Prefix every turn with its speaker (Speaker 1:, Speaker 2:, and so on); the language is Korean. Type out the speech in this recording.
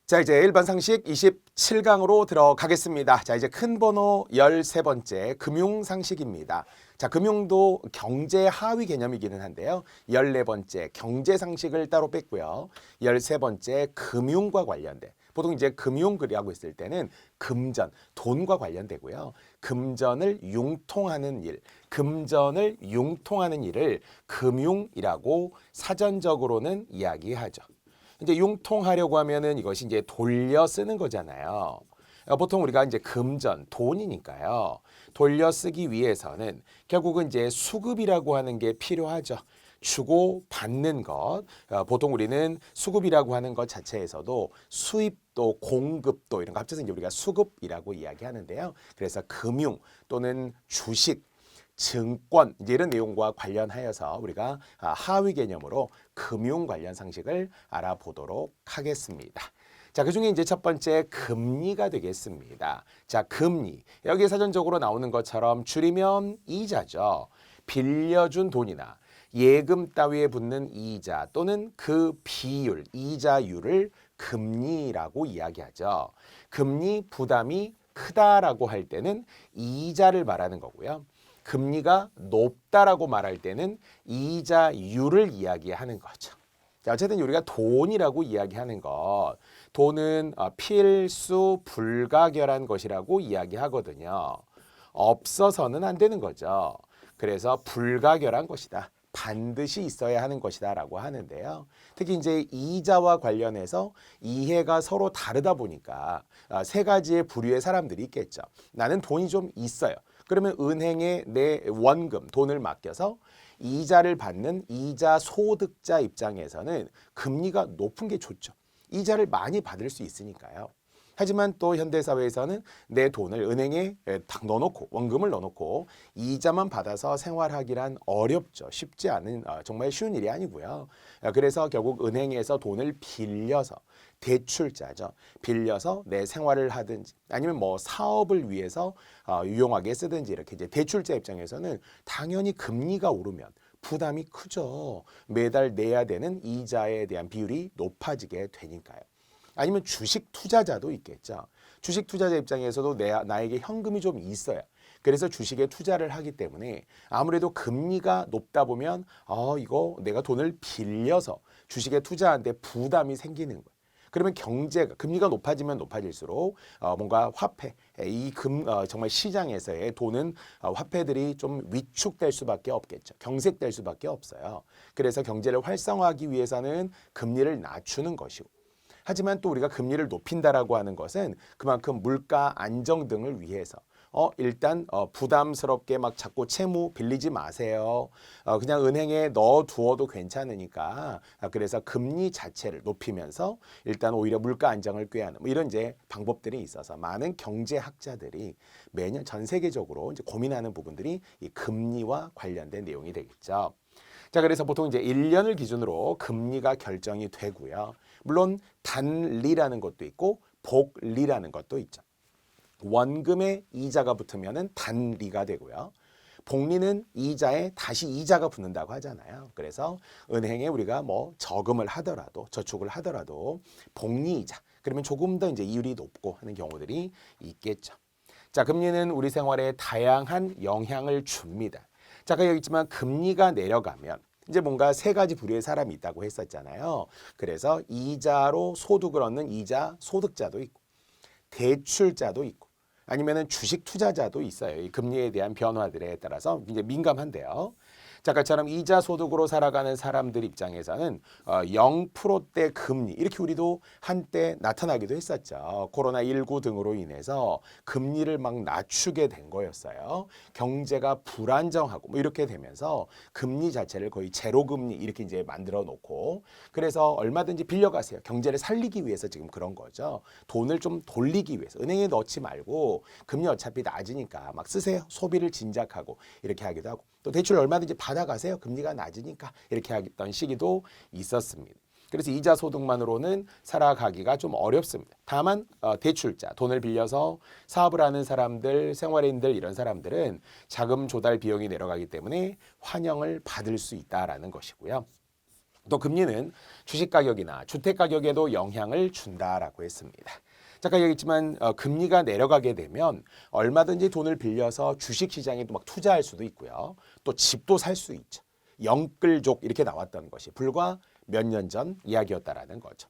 Speaker 1: 자, 이제 일반 상식 27강으로 들어가겠습니다. 자, 이제 큰 번호 13번째 금융 상식입니다. 자, 금융도 경제 하위 개념이기는 한데요. 14번째 경제 상식을 따로 뺐고요. 13번째 금융과 관련된, 보통 이제 금융이라고 했을 때는 금전, 돈과 관련되고요. 금전을 융통하는 일, 금전을 융통하는 일을 금융이라고 사전적으로는 이야기하죠. 이제 융통하려고 하면은 이것이 이제 돌려 쓰는 거잖아요. 보통 우리가 이제 금전, 돈이니까요. 돌려 쓰기 위해서는 결국은 이제 수급이라고 하는 게 필요하죠. 주고 받는 것. 보통 우리는 수급이라고 하는 것 자체에서도 수입도 공급도 이런 거 합쳐서 이제 우리가 수급이라고 이야기하는데요. 그래서 금융 또는 주식, 증권 이제 이런 내용과 관련하여서 우리가 하위 개념으로 금융 관련 상식을 알아보도록 하겠습니다. 자, 그중에 이제 첫 번째 금리가 되겠습니다. 자, 금리. 여기 사전적으로 나오는 것처럼 줄이면 이자죠. 빌려준 돈이나 예금 따위에 붙는 이자 또는 그 비율, 이자율을 금리라고 이야기하죠. 금리 부담이 크다라고 할 때는 이자를 말하는 거고요. 금리가 높다라고 말할 때는 이자율을 이야기하는 거죠. 자, 어쨌든 우리가 돈이라고 이야기하는 것, 돈은 필수 불가결한 것이라고 이야기하거든요. 없어서는 안 되는 거죠. 그래서 불가결한 것이다. 반드시 있어야 하는 것이다라고 하는데요. 특히 이제 이자와 관련해서 이해가 서로 다르다 보니까 세 가지의 부류의 사람들이 있겠죠. 나는 돈이 좀 있어요. 그러면 은행에 내 원금, 돈을 맡겨서 이자를 받는 이자 소득자 입장에서는 금리가 높은 게 좋죠. 이자를 많이 받을 수 있으니까요. 하지만 또 현대사회에서는 내 돈을 은행에 딱 넣어놓고 원금을 넣어놓고 이자만 받아서 생활하기란 어렵죠. 쉽지 않은 정말 쉬운 일이 아니고요. 그래서 결국 은행에서 돈을 빌려서 대출자죠. 빌려서 내 생활을 하든지 아니면 뭐 사업을 위해서 유용하게 쓰든지 이렇게 이제 대출자 입장에서는 당연히 금리가 오르면 부담이 크죠. 매달 내야 되는 이자에 대한 비율이 높아지게 되니까요. 아니면 주식 투자자도 있겠죠. 주식 투자자 입장에서도 나에게 현금이 좀 있어요. 그래서 주식에 투자를 하기 때문에 아무래도 금리가 높다 보면 이거 내가 돈을 빌려서 주식에 투자하는데 부담이 생기는 거예요. 그러면 경제가 금리가 높아지면 높아질수록 뭔가 화폐, 정말 시장에서의 돈은 화폐들이 좀 위축될 수밖에 없겠죠. 경색될 수밖에 없어요. 그래서 경제를 활성화하기 위해서는 금리를 낮추는 것이고. 하지만 또 우리가 금리를 높인다라고 하는 것은 그만큼 물가 안정 등을 위해서 일단 부담스럽게 막 자꾸 채무 빌리지 마세요. 그냥 은행에 넣어두어도 괜찮으니까 그래서 금리 자체를 높이면서 일단 오히려 물가 안정을 꾀하는 뭐 이런 이제 방법들이 있어서 많은 경제학자들이 매년 전 세계적으로 이제 고민하는 부분들이 이 금리와 관련된 내용이 되겠죠. 자, 그래서 보통 이제 1년을 기준으로 금리가 결정이 되고요. 물론 단리라는 것도 있고 복리라는 것도 있죠. 원금에 이자가 붙으면은 단리가 되고요. 복리는 이자에 다시 이자가 붙는다고 하잖아요. 그래서 은행에 우리가 뭐 저금을 하더라도 저축을 하더라도 복리이자 그러면 조금 더 이제 이율이 높고 하는 경우들이 있겠죠. 자, 금리는 우리 생활에 다양한 영향을 줍니다. 자, 여기 있지만 금리가 내려가면 이제 뭔가 세 가지 부류의 사람이 있다고 했었잖아요. 그래서 이자로 소득을 얻는 이자 소득자도 있고 대출자도 있고 아니면은 주식 투자자도 있어요. 이 금리에 대한 변화들에 따라서 이제 민감한데요. 자, 아까처럼 이자 소득으로 살아가는 사람들 입장에서는 0%대 금리 이렇게 우리도 한때 나타나기도 했었죠. 코로나19 등으로 인해서 금리를 막 낮추게 된 거였어요. 경제가 불안정하고 뭐 이렇게 되면서 금리 자체를 거의 제로 금리 이렇게 이제 만들어 놓고 그래서 얼마든지 빌려가세요. 경제를 살리기 위해서 지금 그런 거죠. 돈을 좀 돌리기 위해서 은행에 넣지 말고 금리 어차피 낮으니까 막 쓰세요. 소비를 진작하고 이렇게 하기도 하고 또 대출 얼마든지 받아가세요. 금리가 낮으니까 이렇게 하던 시기도 있었습니다. 그래서 이자 소득만으로는 살아가기가 좀 어렵습니다. 다만 대출자, 돈을 빌려서 사업을 하는 사람들, 생활인들 이런 사람들은 자금 조달 비용이 내려가기 때문에 환영을 받을 수 있다라는 것이고요. 또 금리는 주식 가격이나 주택 가격에도 영향을 준다라고 했습니다. 잠깐 얘기했지만 금리가 내려가게 되면 얼마든지 돈을 빌려서 주식 시장에 또 막 투자할 수도 있고요. 또 집도 살 수 있죠. 영끌족 이렇게 나왔던 것이 불과 몇 년 전 이야기였다라는 거죠.